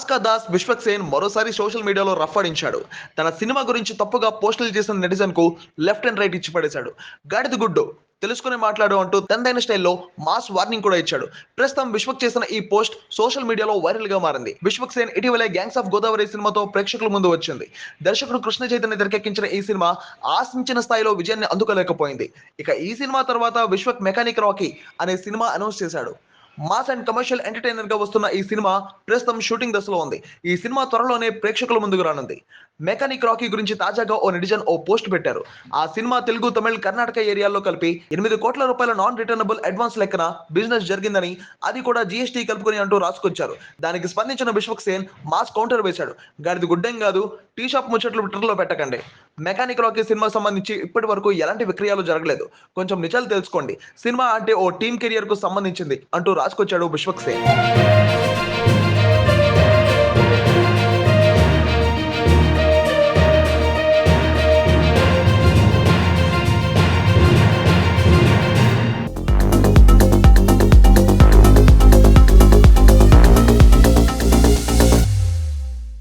Mass కా దాస్ విశ్వక్ సేన్ మరోసారి social మీడియాలో రఫాడించాడు. తన సినిమా గురించి తప్పుగా పోస్టులు చేసిన నెటిజన్ కు లెఫ్ట్ అండ్ రైట్ ఇచ్చి పడేశాడు. గాడిద గుడ్డు తెలుసుకుని మాట్లాడు అంటూ తనదైన స్టైల్లో మాస్ వార్నింగ్ కూడా ఇచ్చాడు. ప్రస్తుతం విశ్వక్ చేసిన ఈ పోస్ట్ సోషల్ మీడియాలో వైరల్ గా మారింది. విశ్వక్ సేన్ ఇటీవలే గ్యాంగ్స్ ఆఫ్ గోదావరి సినిమాతో ప్రేక్షకుల ముందు వచ్చింది. దర్శకుడు కృష్ణ చైతన్య తెరకెక్కించిన ఈ సినిమా ఆశించిన స్థాయిలో విజయాన్ని అందుకోలేకపోయింది. ఇక ఈ సినిమా తర్వాత విశ్వక్ మెకానిక్ రాకీ అనే సినిమా అనౌన్స్ చేశాడు. మాస్ అండ్ కమర్షియల్ ఎంటర్టైనర్ గా వస్తున్న ఈ సినిమా ప్రస్తుతం షూటింగ్ దశలో ఉంది. ఈ సినిమా త్వరలోనే ప్రేక్షకుల ముందుకు రానుంది. మెకానిక్ రాకీ గురించి తాజాగా ఓ నెటిజన్ ఓ పోస్ట్ పెట్టారు. ఆ సినిమా తెలుగు, తమిళ్, కర్ణాటక ఏరియాల్లో కలిపి 8 కోట్ల రూపాయల నాన్ రిటర్నబుల్ అడ్వాన్స్ లెక్కన బిజినెస్ జరిగిందని, అది కూడా జీఎస్టీ కలుపుకొని అంటూ రాసుకొచ్చారు. దానికి స్పందించిన విశ్వక్ సేన్ మాస్ కౌంటర్ వేశాడు. గాడిది గుడ్డెం కాదు, టీ షాప్ ముచ్చట్లు ట్విట్టర్లో పెట్టకండి. మెకానిక్ రాకీ సినిమా సంబంధించి ఇప్పటి వరకు ఎలాంటి విక్రయాలు జరగలేదు. కొంచెం నిజాలు తెలుసుకోండి. సినిమా అంటే ఓ టీమ్ కెరియర్ కు సంబంధించింది అంటూ రాసుకొచ్చాడు విశ్వక్ సేన్.